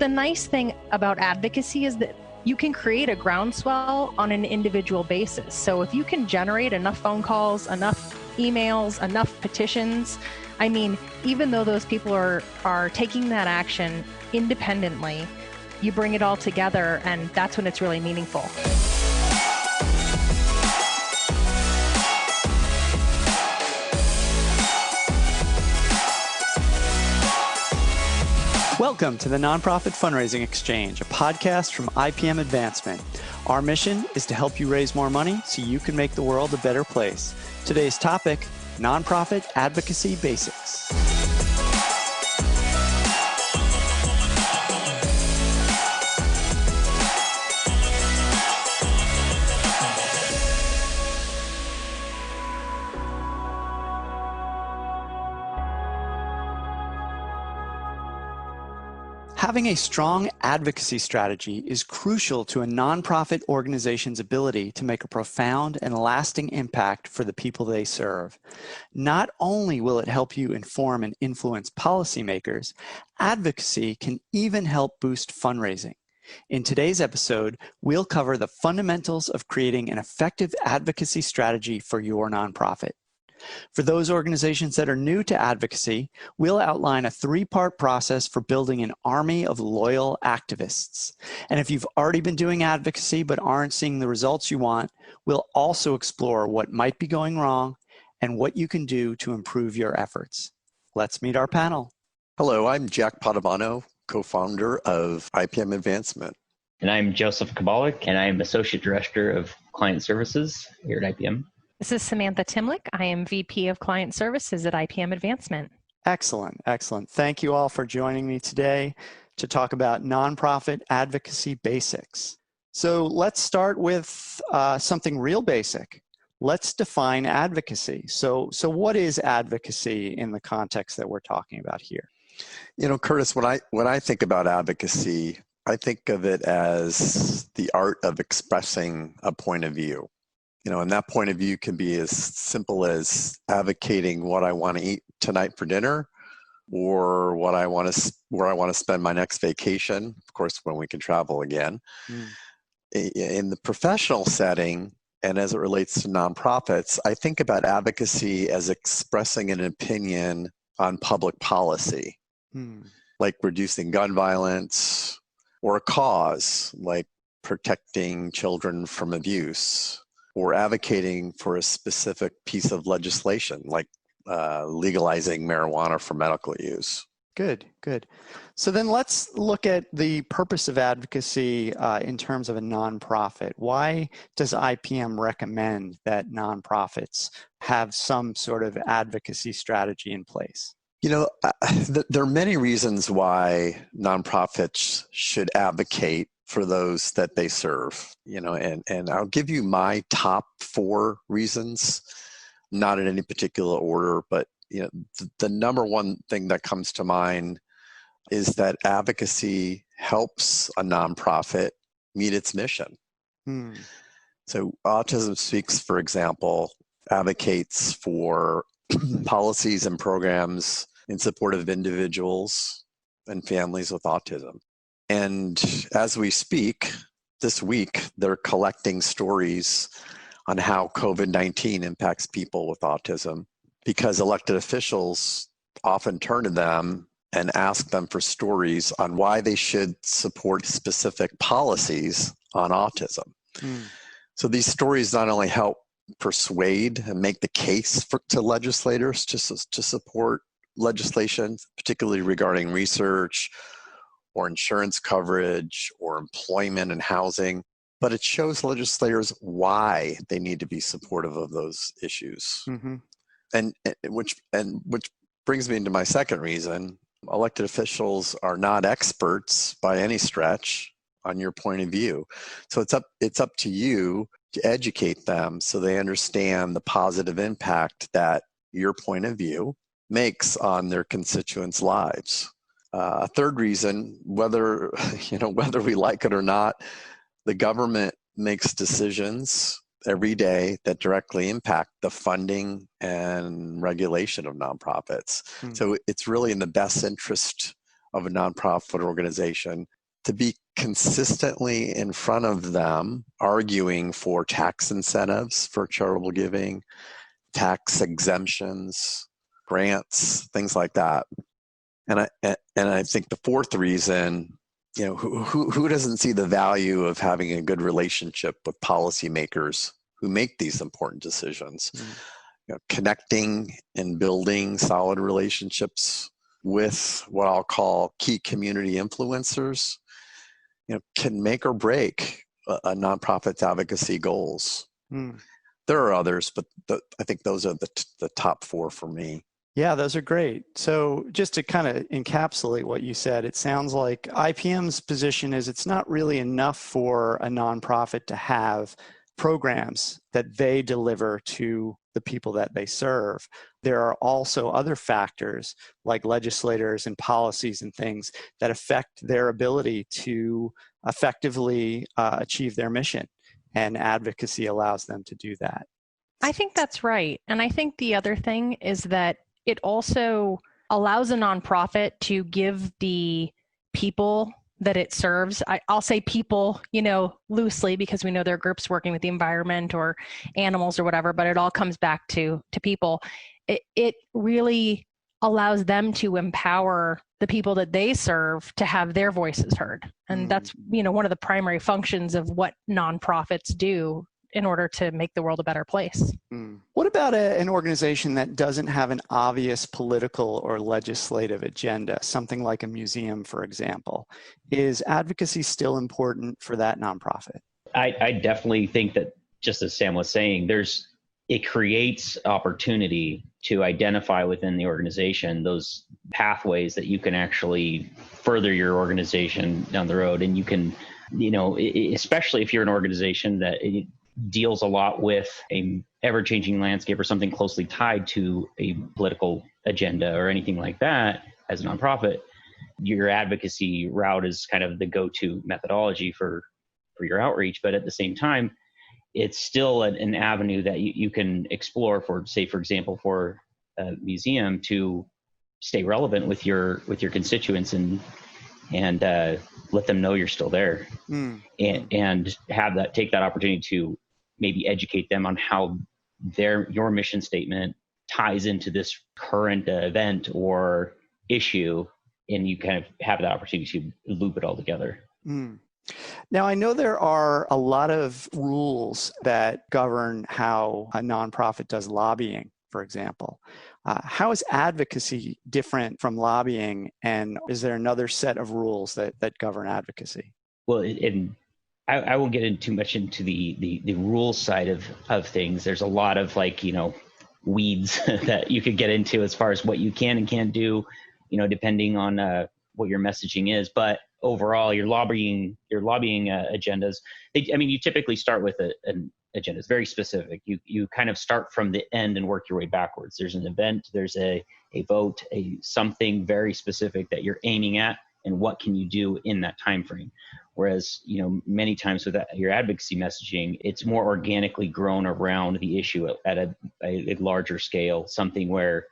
the nice thing about advocacy is that you can create a groundswell on an individual basis. So if you can generate enough phone calls, enough emails, enough petitions, I mean, even though those people are taking that action independently, you bring it all together, and that's when it's really meaningful. Welcome to the Nonprofit Fundraising Exchange, a podcast from IPM Advancement. Our mission is to help you raise more money so you can make the world a better place. Today's topic, Nonprofit Advocacy Basics. Having a strong advocacy strategy is crucial to a nonprofit organization's ability to make a profound and lasting impact for the people they serve. Not only will it help you inform and influence policymakers, advocacy can even help boost fundraising. In today's episode, we'll cover the fundamentals of creating an effective advocacy strategy for your nonprofit. For those organizations that are new to advocacy, we'll outline a three-part process for building an army of loyal activists. And if you've already been doing advocacy but aren't seeing the results you want, we'll also explore what might be going wrong and what you can do to improve your efforts. Let's meet our panel. Hello, I'm Jack Padovano, co-founder of IPM Advancement. And I'm Joseph Kabalik, and I'm Associate Director of Client Services here at IPM. This is Samantha Timlick. I am VP of Client Services at IPM Advancement. Excellent, excellent. Thank you all for joining me today to talk about nonprofit advocacy basics. So let's start with something real basic. Let's define advocacy. So what is advocacy in the context that we're talking about here? You know, Curtis, when I think about advocacy, I think of it as the art of expressing a point of view. You know, and that point of view can be as simple as advocating what I want to eat tonight for dinner, or where I want to spend my next vacation, of course, when we can travel again. In the professional setting, and as it relates to nonprofits, I think about advocacy as expressing an opinion on public policy, like reducing gun violence, or a cause like protecting children from abuse, or advocating for a specific piece of legislation, like legalizing marijuana for medical use. Good, good. So then let's look at the purpose of advocacy in terms of a nonprofit. Why does IPM recommend that nonprofits have some sort of advocacy strategy in place? You know, there are many reasons why nonprofits should advocate for those that they serve, you know, and I'll give you my top 4 reasons, not in any particular order, but, you know, the number one thing that comes to mind is that advocacy helps a nonprofit meet its mission. So Autism Speaks, for example, advocates for policies and programs in support of individuals and families with autism. And as we speak, this week, they're collecting stories on how COVID-19 impacts people with autism, because elected officials often turn to them and ask them for stories on why they should support specific policies on autism. So these stories not only help persuade and make the case to legislators to support legislation, particularly regarding research, or insurance coverage, or employment and housing, but it shows legislators why they need to be supportive of those issues. And which brings me into my second reason. Elected officials are not experts by any stretch on your point of view. So it's up to you to educate them so they understand the positive impact that your point of view makes on their constituents' lives. A third reason, whether we like it or not, the government makes decisions every day that directly impact the funding and regulation of nonprofits. So it's really in the best interest of a nonprofit organization to be consistently in front of them, arguing for tax incentives for charitable giving, tax exemptions, grants, things like that. And I think the fourth reason, who doesn't see the value of having a good relationship with policymakers who make these important decisions? Connecting and building solid relationships with what I'll call key community influencers, can make or break a nonprofit's advocacy goals. There are others, but I think those are the top four for me. Yeah, those are great. So just to kind of encapsulate what you said, it sounds like IPM's position is it's not really enough for a nonprofit to have programs that they deliver to the people that they serve. There are also other factors like legislators and policies and things that affect their ability to effectively achieve their mission, and advocacy allows them to do that. I think that's right. And I think the other thing is that it also allows a nonprofit to give the people that it serves, I'll say people, loosely, because we know there are groups working with the environment or animals or whatever, but it all comes back to people. It really allows them to empower the people that they serve to have their voices heard. And that's, one of the primary functions of what nonprofits do in order to make the world a better place. What about an organization that doesn't have an obvious political or legislative agenda, something like a museum, for example? Is advocacy still important for that nonprofit? I definitely think that, just as Sam was saying, it creates opportunity to identify within the organization those pathways that you can actually further your organization down the road. And you can, especially if you're an organization that deals a lot with a ever-changing landscape or something closely tied to a political agenda or anything like that, as a nonprofit, your advocacy route is kind of the go-to methodology for your outreach. But at the same time, it's still an avenue that you can explore for, say, for example, for a museum to stay relevant with your constituents and let them know you're still there, and take that opportunity to maybe educate them on how your mission statement ties into this current event or issue, and you kind of have that opportunity to loop it all together. Now, I know there are a lot of rules that govern how a nonprofit does lobbying, for example. How is advocacy different from lobbying, and is there another set of rules that govern advocacy? Well, I won't get too much into the rules side of things. There's a lot of weeds that you could get into as far as what you can and can't do, depending on what your messaging is. But overall, your lobbying agendas, you typically start with an agenda. It's very specific. You kind of start from the end and work your way backwards. There's an event, there's a vote, something very specific that you're aiming at, and what can you do in that time frame. Whereas, many times with your advocacy messaging, it's more organically grown around the issue at a larger scale, something where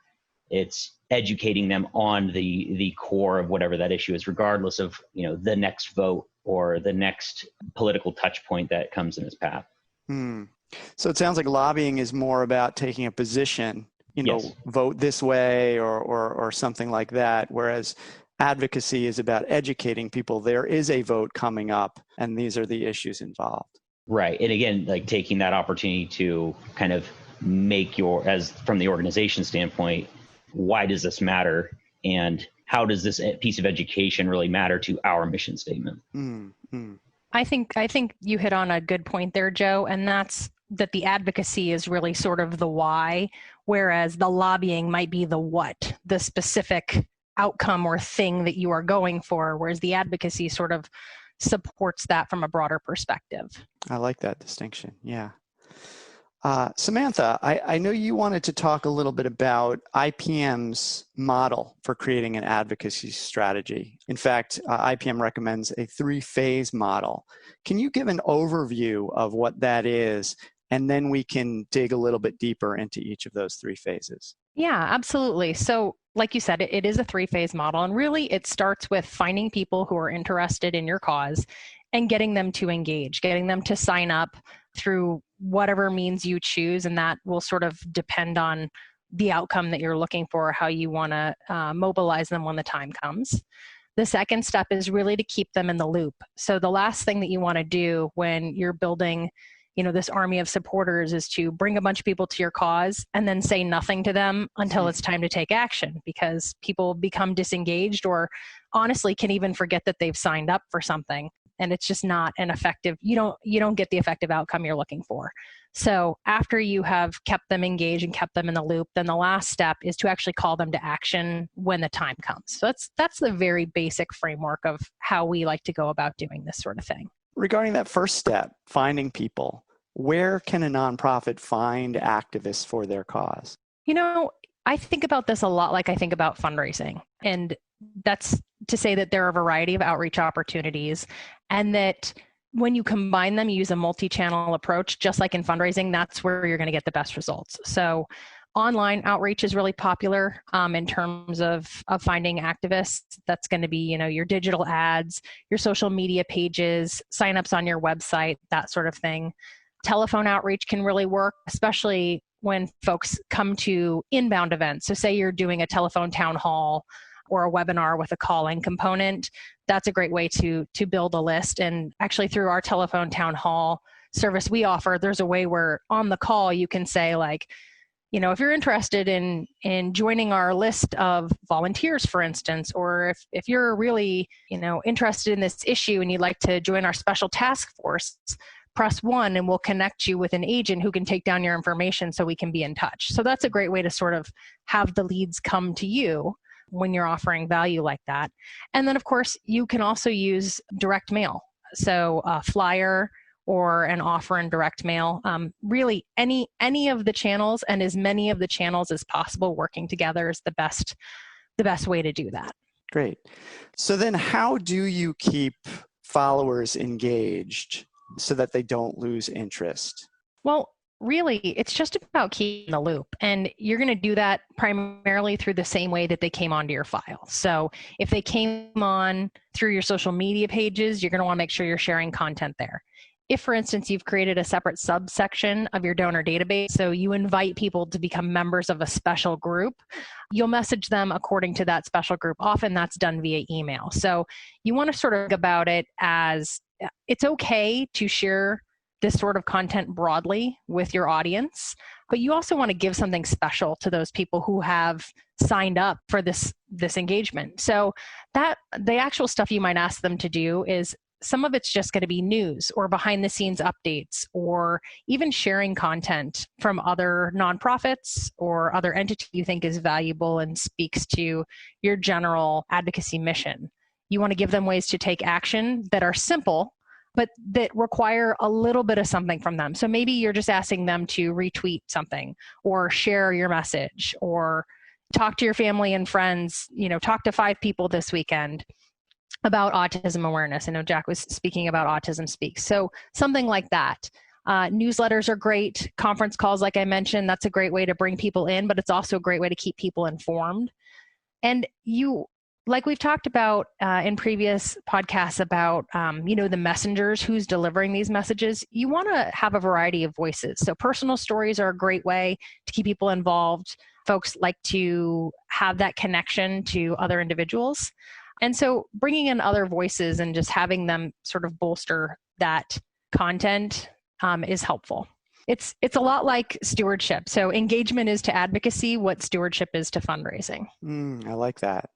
it's educating them on the core of whatever that issue is, regardless of, the next vote or the next political touch point that comes in its path. So it sounds like lobbying is more about taking a position, Yes. Vote this way or something like that, whereas advocacy is about educating people. There is a vote coming up, and these are the issues involved. Right. And again, taking that opportunity to kind of make from the organization standpoint, why does this matter? And how does this piece of education really matter to our mission statement? I think you hit on a good point there, Joe, and that's that the advocacy is really sort of the why, whereas the lobbying might be the what, the specific outcome or thing that you are going for, whereas the advocacy sort of supports that from a broader perspective. I like that distinction. Yeah. Samantha, I know you wanted to talk a little bit about IPM's model for creating an advocacy strategy. In fact, IPM recommends a 3-phase model. Can you give an overview of what that is, and then we can dig a little bit deeper into each of those 3 phases? Yeah, absolutely. So like you said, it is a 3-phase model. And really, it starts with finding people who are interested in your cause and getting them to engage, getting them to sign up through whatever means you choose. And that will sort of depend on the outcome that you're looking for, how you want to mobilize them when the time comes. The second step is really to keep them in the loop. So the last thing that you want to do when you're building this army of supporters is to bring a bunch of people to your cause and then say nothing to them until it's time to take action, because people become disengaged or honestly can even forget that they've signed up for something. And it's just not an effective, you don't get the effective outcome you're looking for. So after you have kept them engaged and kept them in the loop, then the last step is to actually call them to action when the time comes. So that's the very basic framework of how we like to go about doing this sort of thing. Regarding that first step, finding people, where can a nonprofit find activists for their cause? I think about this a lot like I think about fundraising. And that's to say that there are a variety of outreach opportunities, and that when you combine them, you use a multi-channel approach, just like in fundraising, that's where you're going to get the best results. So online outreach is really popular in terms of finding activists. That's going to be, your digital ads, your social media pages, signups on your website, that sort of thing. Telephone outreach can really work, especially when folks come to inbound events. So say you're doing a telephone town hall or a webinar with a call-in component. That's a great way to build a list. And actually through our telephone town hall service we offer, there's a way where on the call you can say if you're interested in joining our list of volunteers, for instance, or if you're really, interested in this issue and you'd like to join our special task force, press 1 and we'll connect you with an agent who can take down your information so we can be in touch. So that's a great way to sort of have the leads come to you when you're offering value like that. And then of course, you can also use direct mail. So a flyer or an offer in direct mail, really any of the channels and as many of the channels as possible working together is the best way to do that. Great. So then how do you keep followers engaged so that they don't lose interest? Well, really, it's just about keeping the loop. And you're going to do that primarily through the same way that they came onto your file. So if they came on through your social media pages, you're going to want to make sure you're sharing content there. If, for instance, you've created a separate subsection of your donor database, so you invite people to become members of a special group, you'll message them according to that special group. Often that's done via email. So you want to sort of think about it as it's okay to share this sort of content broadly with your audience, but you also want to give something special to those people who have signed up for this engagement. So that the actual stuff you might ask them to do is some of it's just going to be news or behind the scenes updates or even sharing content from other nonprofits or other entities you think is valuable and speaks to your general advocacy mission. You want to give them ways to take action that are simple, but that require a little bit of something from them. So maybe you're just asking them to retweet something or share your message or talk to your family and friends, talk to 5 people this weekend about autism awareness. I know Jack was speaking about Autism Speaks. So something like that. Newsletters are great. Conference calls, like I mentioned, that's a great way to bring people in, but it's also a great way to keep people informed. And like we've talked about in previous podcasts about, the messengers, who's delivering these messages, you want to have a variety of voices. So personal stories are a great way to keep people involved. Folks like to have that connection to other individuals. And so bringing in other voices and just having them sort of bolster that content is helpful. It's a lot like stewardship. So engagement is to advocacy what stewardship is to fundraising. I like that.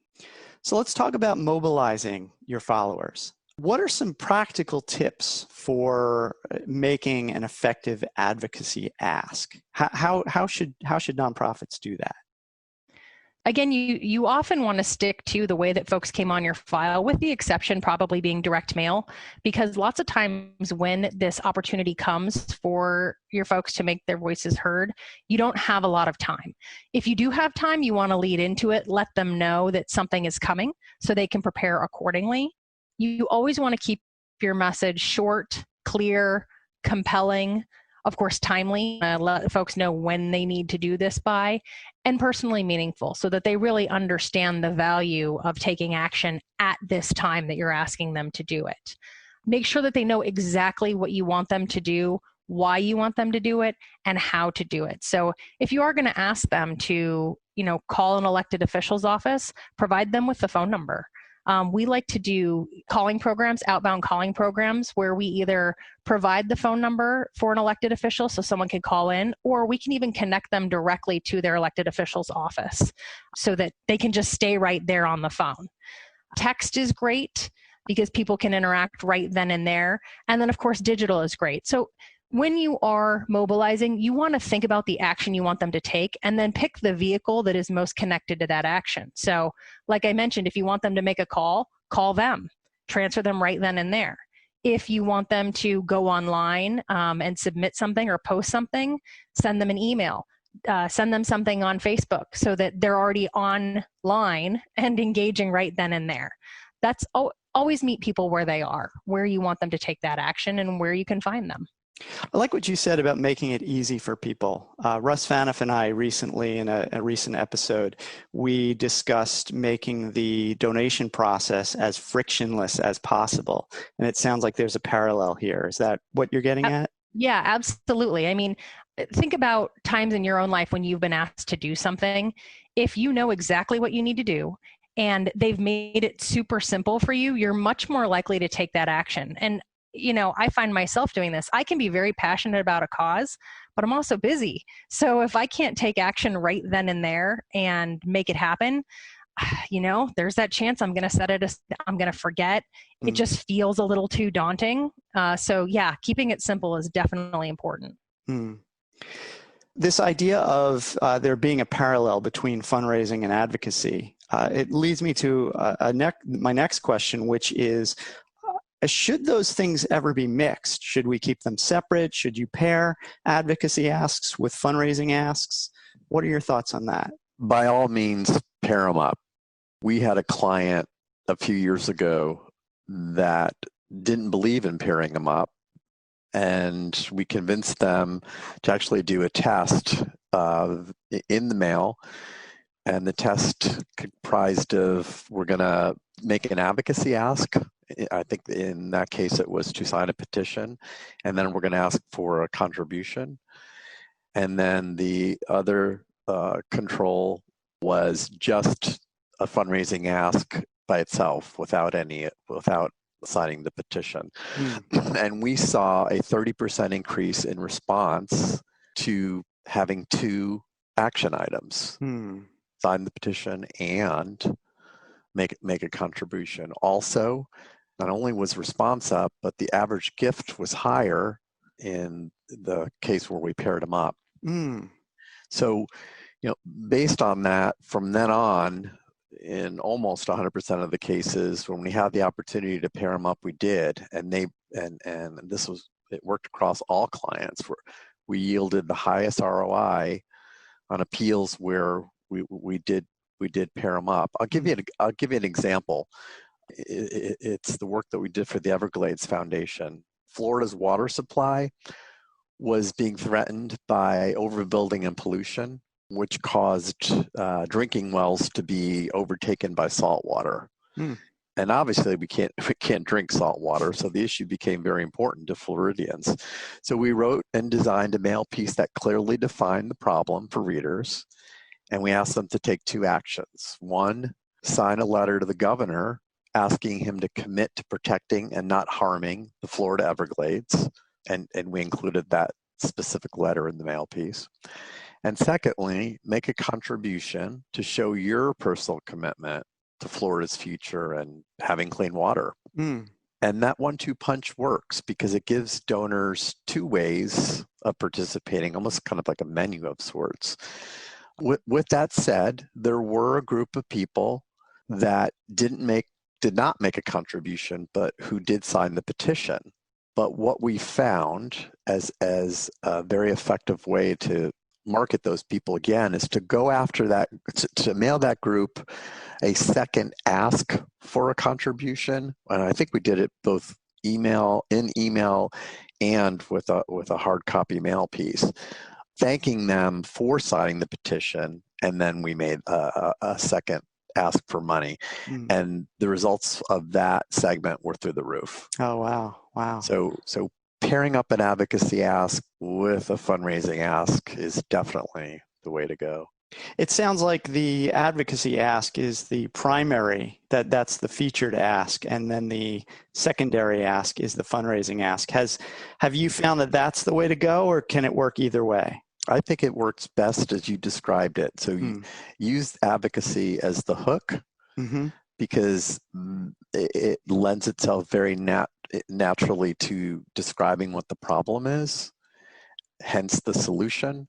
So let's talk about mobilizing your followers. What are some practical tips for making an effective advocacy ask? How should nonprofits do that? Again, you often want to stick to the way that folks came on your file, with the exception probably being direct mail, because lots of times when this opportunity comes for your folks to make their voices heard, you don't have a lot of time. If you do have time, you want to lead into it, let them know that something is coming so they can prepare accordingly. You always want to keep your message short, clear, compelling. of course, timely, let folks know when they need to do this by, and personally meaningful so that they really understand the value of taking action at this time that you're asking them to do it. Make sure that they know exactly what you want them to do, why you want them to do it, and how to do it. So if you are going to ask them to, call an elected official's office, provide them with the phone number. We like to do calling programs, outbound calling programs, where we either provide the phone number for an elected official so someone can call in, or we can even connect them directly to their elected official's office so that they can just stay right there on the phone. Text is great because people can interact right then and there. And then, of course, digital is great. So when you are mobilizing, you want to think about the action you want them to take and then pick the vehicle that is most connected to that action. So like I mentioned, if you want them to make a call, call them, transfer them right then and there. If you want them to go online and submit something or post something, send them an email. Send them something on Facebook so that they're already online and engaging right then and there. That's always meet people where they are, where you want them to take that action and where you can find them. I like what you said about making it easy for people. Russ Faniff and I recently, in a recent episode, we discussed making the donation process as frictionless as possible. And it sounds like there's a parallel here. Is that what you're getting at? Yeah, absolutely. I mean, think about times in your own life when you've been asked to do something. If you know exactly what you need to do and they've made it super simple for you, you're much more likely to take that action. And I find myself doing this. I can be very passionate about a cause, but I'm also busy. So if I can't take action right then and there and make it happen, there's that chance I'm going to forget. It just feels a little too daunting. So yeah, keeping it simple is definitely important. This idea of there being a parallel between fundraising and advocacy, it leads me to my next question, which is, should those things ever be mixed? Should we keep them separate? Should you pair advocacy asks with fundraising asks? What are your thoughts on that? By all means, pair them up. We had a client a few years ago that didn't believe in pairing them up, and we convinced them to actually do a test in the mail. And the test comprised of, we're going to make an advocacy ask. I think in that case it was to sign a petition, and then we're going to ask for a contribution. And then the other control was just a fundraising ask by itself without signing the petition. And we saw a 30% increase in response to having two action items. Sign the petition and make a contribution. Also, not only was response up, but the average gift was higher in the case where we paired them up. So, based on that, from then on, in almost 100% of the cases, when we had the opportunity to pair them up, we did, and it worked across all clients. We yielded the highest ROI on appeals where we did pair them up. I'll give you an example. It's the work that we did for the Everglades Foundation. Florida's water supply was being threatened by overbuilding and pollution, which caused drinking wells to be overtaken by salt water. And obviously we can't drink salt water, so the issue became very important to Floridians. So we wrote and designed a mail piece that clearly defined the problem for readers, and we asked them to take two actions. One, sign a letter to the governor asking him to commit to protecting and not harming the Florida Everglades, and we included that specific letter in the mail piece. And secondly, make a contribution to show your personal commitment to Florida's future and having clean water. And that 1-2 punch works because it gives donors two ways of participating, almost kind of like a menu of sorts. With that said, there were a group of people that did not make a contribution, but who did sign the petition. But what we found as a very effective way to market those people again is to go after that, to mail that group a second ask for a contribution. And I think we did it both email and with a hard copy mail piece, thanking them for signing the petition, and then we made a second ask for money. And the results of that segment were through the roof. Oh, wow. So pairing up an advocacy ask with a fundraising ask is definitely the way to go. It sounds like the advocacy ask is the primary, that's the featured ask, and then the secondary ask is the fundraising ask. Have you found that that's the way to go, or can it work either way? I think it works best as you described it. So you use advocacy as the hook, because it lends itself very naturally to describing what the problem is, hence the solution,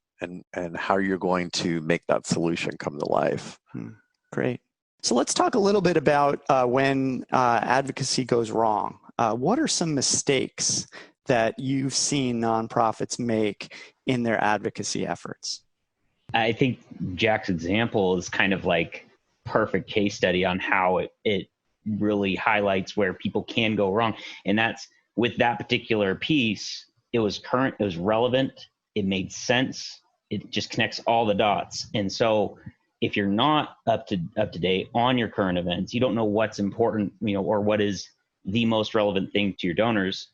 and how you're going to make that solution come to life. Great. So let's talk a little bit about when advocacy goes wrong. What are some mistakes that you've seen nonprofits make in their advocacy efforts? I think Jack's example is kind of like perfect case study on how it really highlights where people can go wrong. And that's with that particular piece, it was current, it was relevant, it made sense, it just connects all the dots. And so if you're not up to date on your current events, you don't know what's important, or what is the most relevant thing to your donors.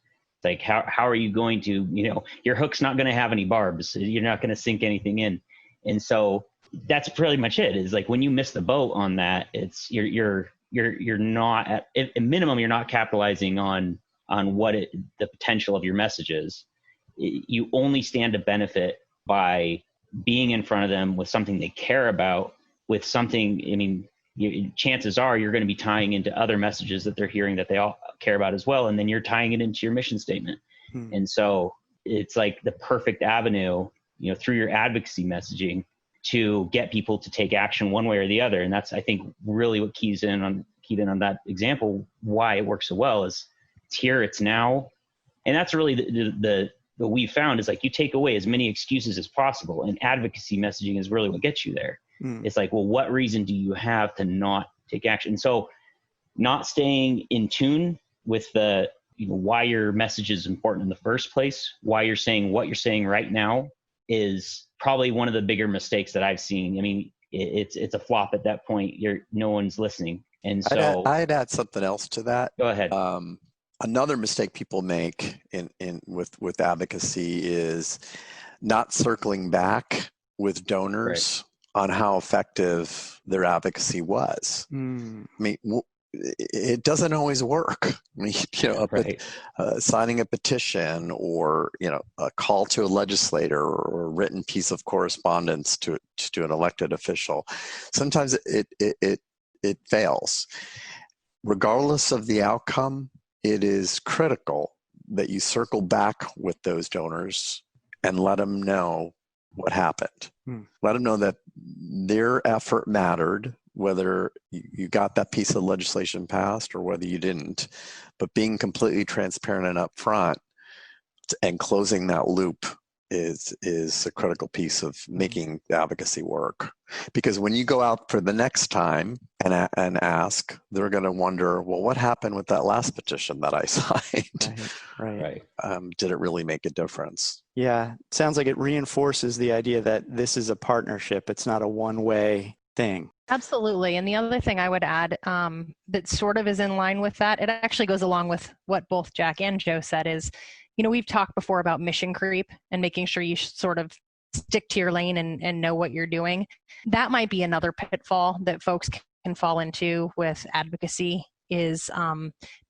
Like how are you going to, your hook's not going to have any barbs. You're not going to sink anything in. And so that's pretty much it. Is like when you miss the boat on that, it's you're not at minimum, you're not capitalizing on what the potential of your message is. You only stand to benefit by being in front of them with something they care about, with something, chances are you're going to be tying into other messages that they're hearing that they all care about as well. And then you're tying it into your mission statement. And so it's like the perfect avenue, through your advocacy messaging to get people to take action one way or the other. And that's, I think, really what keyed in on that example, why it works so well is it's here, it's now. And that's really the what we found is like you take away as many excuses as possible, and advocacy messaging is really what gets you there. It's like, well, what reason do you have to not take action? So not staying in tune with the, why your message is important in the first place, why you're saying what you're saying right now is probably one of the bigger mistakes that I've seen. It's a flop at that point. No one's listening. And so I'd add something else to that. Go ahead. Another mistake people make with advocacy is not circling back with donors on how effective their advocacy was. It doesn't always work. Signing a petition or a call to a legislator or a written piece of correspondence to an elected official, sometimes it fails. Regardless of the outcome, it is critical that you circle back with those donors and let them know what happened. Let them know that their effort mattered, whether you got that piece of legislation passed or whether you didn't. But being completely transparent and upfront and closing that loop is a critical piece of making advocacy work. Because when you go out for the next time and ask, they're going to wonder, well, what happened with that last petition that I signed? Right. Did it really make a difference? Yeah, it sounds like it reinforces the idea that this is a partnership. It's not a one-way thing. Absolutely. And the other thing I would add that sort of is in line with that, it actually goes along with what both Jack and Joe said is, we've talked before about mission creep and making sure you sort of stick to your lane and know what you're doing. That might be another pitfall that folks can fall into with advocacy is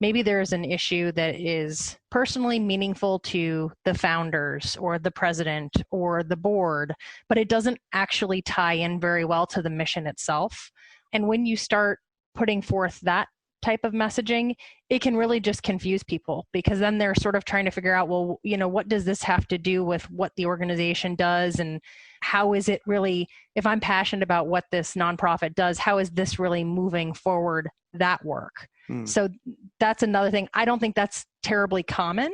maybe there's an issue that is personally meaningful to the founders or the president or the board, but it doesn't actually tie in very well to the mission itself. And when you start putting forth that type of messaging, it can really just confuse people because then they're sort of trying to figure out, well, what does this have to do with what the organization does? And how is it really, if I'm passionate about what this nonprofit does, how is this really moving forward that work? So that's another thing. I don't think that's terribly common,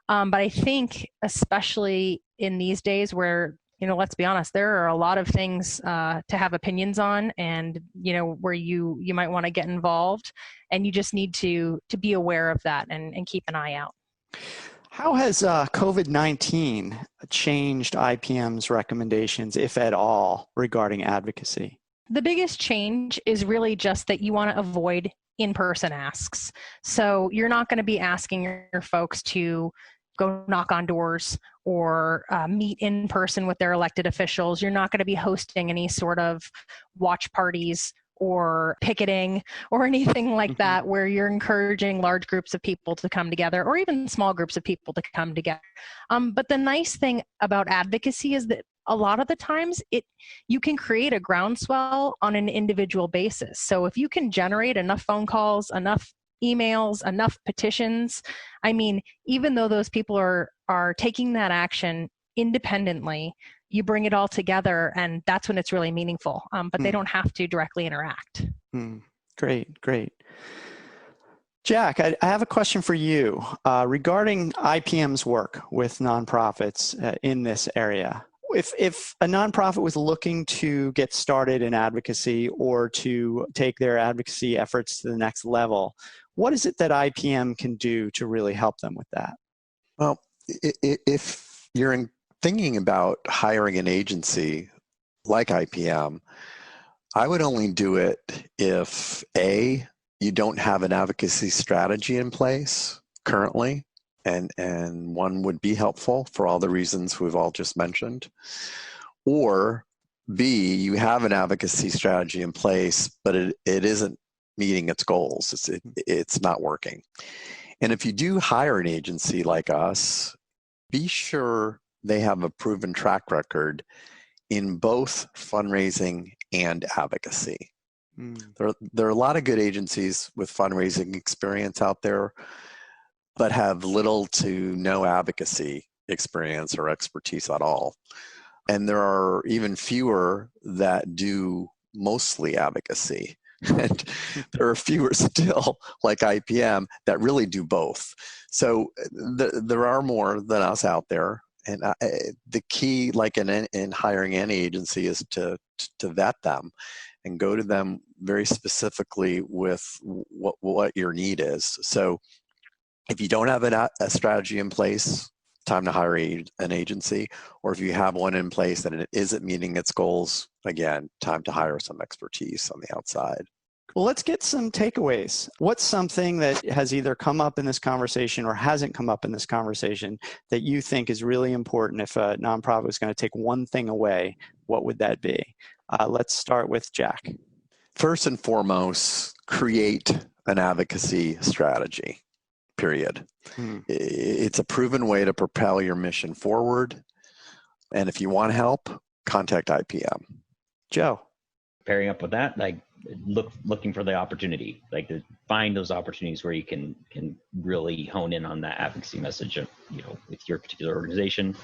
but I think especially in these days where, let's be honest, there are a lot of things to have opinions on and, where you might want to get involved and you just need to be aware of that and keep an eye out. How has COVID-19 changed IPM's recommendations, if at all, regarding advocacy? The biggest change is really just that you want to avoid in-person asks. So you're not going to be asking your folks to go knock on doors or meet in person with their elected officials. You're not going to be hosting any sort of watch parties or picketing or anything like that, where you're encouraging large groups of people to come together, or even small groups of people to come together. But the nice thing about advocacy is that a lot of the times you can create a groundswell on an individual basis. So if you can generate enough phone calls, enough emails, enough petitions, I mean, even though those people are taking that action independently, you bring it all together, and that's when it's really meaningful. But they don't have to directly interact. Great. Jack, I have a question for you regarding IPM's work with nonprofits in this area. If a nonprofit was looking to get started in advocacy or to take their advocacy efforts to the next level, what is it that IPM can do to really help them with that? Well, if you're thinking about hiring an agency like IPM, I would only do it if A, you don't have an advocacy strategy in place currently, and one would be helpful for all the reasons we've all just mentioned, or B, you have an advocacy strategy in place, but it isn't meeting its goals. It's not working. And if you do hire an agency like us, be sure they have a proven track record in both fundraising and advocacy. There are a lot of good agencies with fundraising experience out there, but have little to no advocacy experience or expertise at all. And there are even fewer that do mostly advocacy. And there are fewer still, like IPM, that really do both. So there are more than us out there. And the key, like in hiring any agency, is to vet them and go to them very specifically with what your need is. So if you don't have a strategy in place, time to hire an agency. Or if you have one in place and it isn't meeting its goals, again, time to hire some expertise on the outside. Well, let's get some takeaways. What's something that has either come up in this conversation or hasn't come up in this conversation that you think is really important? If a nonprofit was going to take one thing away, what would that be? Let's start with Jack. First and foremost, create an advocacy strategy, period. It's a proven way to propel your mission forward. And if you want help, contact IPM. Joe. Pairing up with that, like looking for the opportunity, like to find those opportunities where you can really hone in on that advocacy message of, with your particular organization,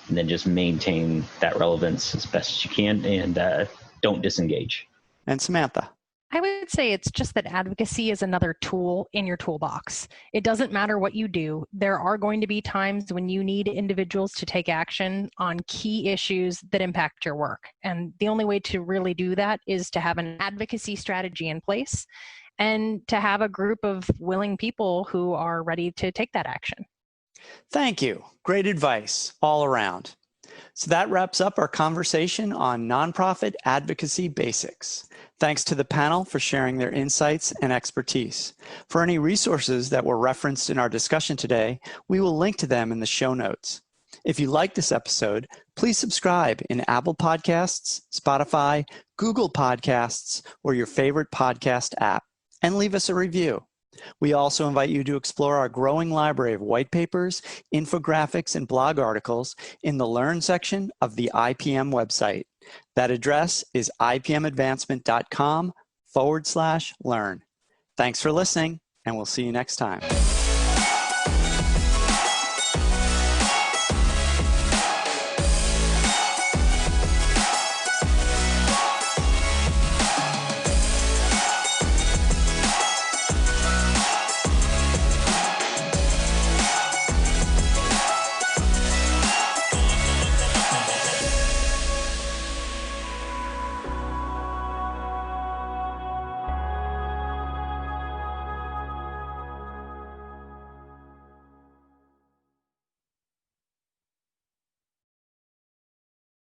and then just maintain that relevance as best as you can, and don't disengage. And Samantha. I would say it's just that advocacy is another tool in your toolbox. It doesn't matter what you do. There are going to be times when you need individuals to take action on key issues that impact your work. And the only way to really do that is to have an advocacy strategy in place and to have a group of willing people who are ready to take that action. Thank you. Great advice all around. So that wraps up our conversation on nonprofit advocacy basics. Thanks to the panel for sharing their insights and expertise. For any resources that were referenced in our discussion today, we will link to them in the show notes. If you like this episode, please subscribe in Apple Podcasts, Spotify, Google Podcasts, or your favorite podcast app, and leave us a review. We also invite you to explore our growing library of white papers, infographics, and blog articles in the Learn section of the IPM website. That address is ipmadvancement.com/learn. Thanks for listening, and we'll see you next time.